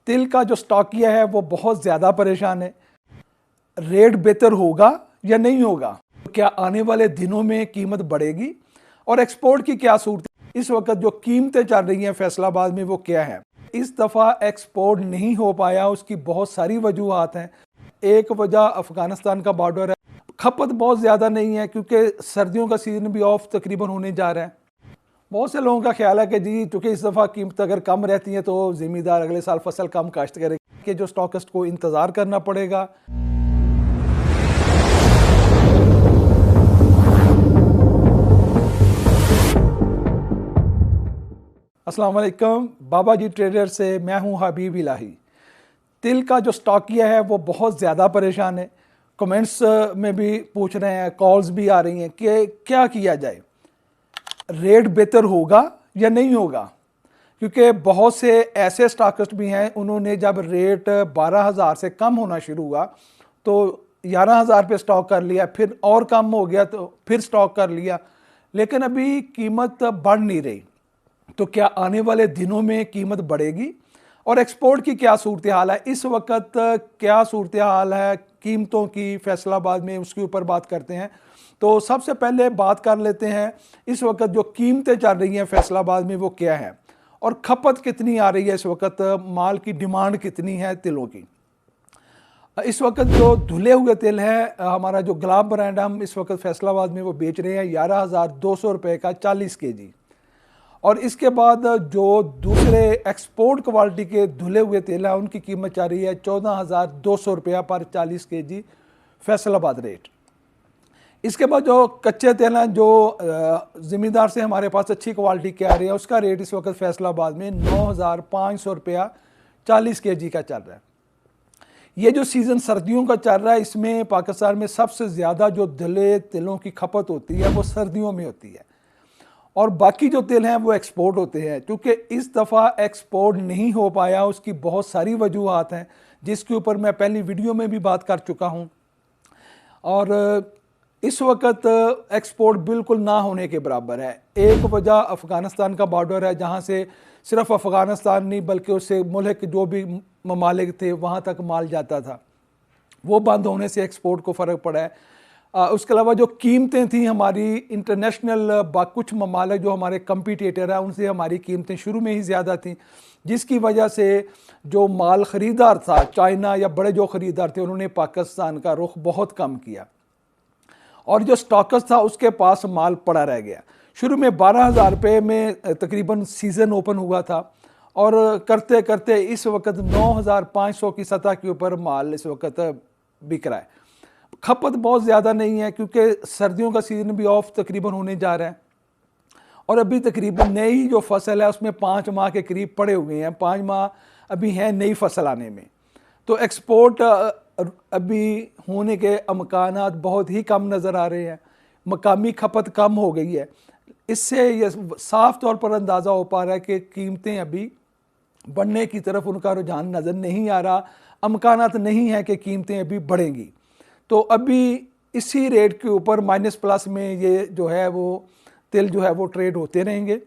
तिल का जो स्टॉकिया है वो बहुत ज़्यादा परेशान है। रेट बेहतर होगा या नहीं होगा, क्या आने वाले दिनों में कीमत बढ़ेगी और एक्सपोर्ट की क्या सूरत, इस वक्त जो कीमतें चल रही हैं फैसलाबाद में वो क्या है। इस दफ़ा एक्सपोर्ट नहीं हो पाया, उसकी बहुत सारी वजूहात हैं। एक वजह अफगानिस्तान का बॉर्डर है, खपत बहुत ज़्यादा नहीं है क्योंकि सर्दियों का सीज़न भी ऑफ तकरीबन होने जा रहा है। बहुत से लोगों का ख्याल है कि जी चूँकि इस दफ़ा कीमत अगर कम रहती हैं तो ज़मींदार अगले साल फसल कम काश्त करेगा, कि जो स्टॉकिस्ट को इंतज़ार करना पड़ेगा। अस्सलाम वालेकुम, बाबा जी ट्रेडर से मैं हूं हबीब इलाही। तिल का जो स्टॉकिया है वो बहुत ज़्यादा परेशान है। कमेंट्स में भी पूछ रहे हैं, कॉल्स भी आ रही हैं कि क्या किया जाए, रेट बेहतर होगा या नहीं होगा, क्योंकि बहुत से ऐसे स्टॉकिस्ट भी हैं उन्होंने जब रेट 12,000 से कम होना शुरू हुआ तो 11,000 पे स्टॉक कर लिया, फिर और कम हो गया तो फिर स्टॉक कर लिया, लेकिन अभी कीमत बढ़ नहीं रही। तो क्या आने वाले दिनों में कीमत बढ़ेगी और एक्सपोर्ट की क्या सूरत हाल है, इस वक्त क्या सूरत हाल है कीमतों की फैसलाबाद में, उसके ऊपर बात करते हैं। तो सबसे पहले बात कर लेते हैं इस वक्त जो कीमतें चल रही हैं फैसलाबाद में वो क्या है और खपत कितनी आ रही है, इस वक्त माल की डिमांड कितनी है तिलों की। इस वक्त जो धुले हुए तिल है, हमारा जो गुलाब ब्रांड हम इस वक्त फैसलाबाद में वो बेच रहे हैं 11,200 रुपये का 40 kg। और इसके बाद जो दूसरे एक्सपोर्ट क्वालिटी के धुले हुए तेल हैं उनकी कीमत चल रही है 14,200 रुपया पर 40 kg फैसलाबाद रेट। इसके बाद जो कच्चे तेल हैं जो ज़मींदार से हमारे पास अच्छी क्वालिटी के आ रही है, उसका रेट इस वक्त फैसलाबाद में 9,500 रुपया 40 kg का चल रहा है। ये जो सीज़न सर्दियों का चल रहा है, इसमें पाकिस्तान में सबसे ज़्यादा जो धुले तिलों की खपत होती है वो सर्दियों में होती है और बाकी जो तेल हैं वो एक्सपोर्ट होते हैं। क्योंकि इस दफ़ा एक्सपोर्ट नहीं हो पाया, उसकी बहुत सारी वजूहात हैं जिसके ऊपर मैं पहली वीडियो में भी बात कर चुका हूं। और इस वक्त एक्सपोर्ट बिल्कुल ना होने के बराबर है। एक वजह अफ़गानिस्तान का बॉर्डर है, जहां से सिर्फ अफ़गानिस्तान नहीं बल्कि उससे मुल्क जो भी ममालिक थे वहां तक माल जाता था, वो बंद होने से एक्सपोर्ट को फ़र्क पड़ा है। उसके अलावा जो कीमतें थी हमारी इंटरनेशनल कुछ ममालिक जो हमारे कंपीटिटर हैं उनसे हमारी कीमतें शुरू में ही ज़्यादा थी, जिसकी वजह से जो माल ख़रीदार था, चाइना या बड़े जो ख़रीदार थे, उन्होंने पाकिस्तान का रुख बहुत कम किया और जो स्टॉकर्स था उसके पास माल पड़ा रह गया। शुरू में 12,000 रुपये में तकरीबन सीज़न ओपन हुआ था और करते करते इस वक्त 9,500 की सतह के ऊपर माल इस वक्त बिक रहा है। खपत बहुत ज़्यादा नहीं है क्योंकि सर्दियों का सीज़न भी ऑफ तकरीबन होने जा रहा है और अभी तकरीबन नई जो फसल है उसमें 5 माह के करीब पड़े हुए हैं, 5 माह अभी हैं नई फसल आने में। तो एक्सपोर्ट अभी होने के अमकानात बहुत ही कम नज़र आ रहे हैं, मकामी खपत कम हो गई है। इससे ये साफ तौर पर अंदाज़ा हो पा रहा है कि कीमतें अभी बढ़ने की तरफ उनका रुझान नज़र नहीं आ रहा, अमकानात नहीं है कि कीमतें अभी बढ़ेंगी। तो अभी इसी रेट के ऊपर माइनस प्लस में ये जो है वो तिल जो है वो ट्रेड होते रहेंगे।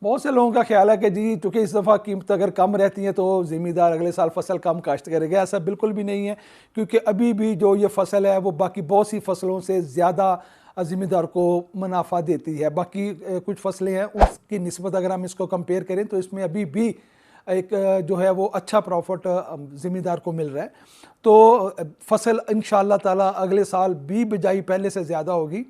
बहुत से लोगों का ख्याल है कि जी चूँकि इस दफ़ा कीमत अगर कम रहती हैं तो ज़मींदार अगले साल फसल कम काश्त करेगा। ऐसा बिल्कुल भी नहीं है, क्योंकि अभी भी जो ये फसल है वो बाकी बहुत सी फसलों से ज़्यादा ज़मींदार को मुनाफा देती है। बाकी कुछ फसलें हैं उसकी निस्बत अगर हम इसको कंपेयर करें तो इसमें अभी भी एक जो है वो अच्छा प्रॉफिट ज़मींदार को मिल रहा है। तो फसल इंशाअल्लाह ताला अगले साल भी बिजाई पहले से ज़्यादा होगी।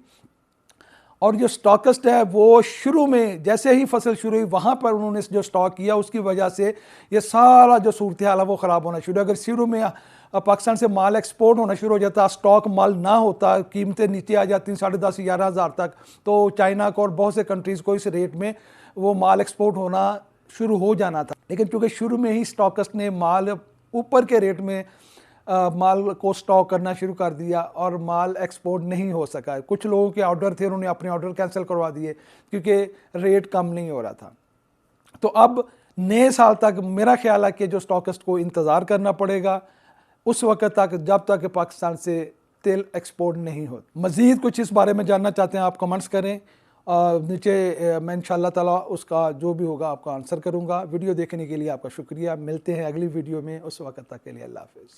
और जो स्टॉकिस्ट है वो शुरू में जैसे ही फसल शुरू हुई वहाँ पर उन्होंने जो स्टॉक किया उसकी वजह से ये सारा जो सूरत हाल है वो ख़राब होना शुरू। अगर शुरू में पाकिस्तान से माल एक्सपोर्ट होना शुरू हो जाता, स्टॉक माल ना होता, कीमतें नीचे आ जाती 10,500-11,000 तक, तो चाइना को और बहुत से कंट्रीज़ को इस रेट में वो माल एक्सपोर्ट होना शुरू हो जाना था। लेकिन चूँकि शुरू में ही स्टॉकिस्ट ने माल ऊपर के रेट में माल को स्टॉक करना शुरू कर दिया और माल एक्सपोर्ट नहीं हो सका। कुछ लोगों के ऑर्डर थे, उन्होंने अपने ऑर्डर कैंसिल करवा दिए क्योंकि रेट कम नहीं हो रहा था। तो अब नए साल तक मेरा ख्याल है कि जो स्टॉकिस्ट को इंतज़ार करना पड़ेगा उस वक्त तक जब तक पाकिस्तान से तेल एक्सपोर्ट नहीं हो। मज़ीद कुछ इस बारे में जानना चाहते हैं आप कमेंट्स करें नीचे मैं इंशाल्लाह ताला उसका जो भी होगा आपका आंसर करूँगा। वीडियो देखने के लिए आपका शुक्रिया। मिलते हैं अगली वीडियो में, उस वक्त तक के लिए अल्लाह हाफ़िज़।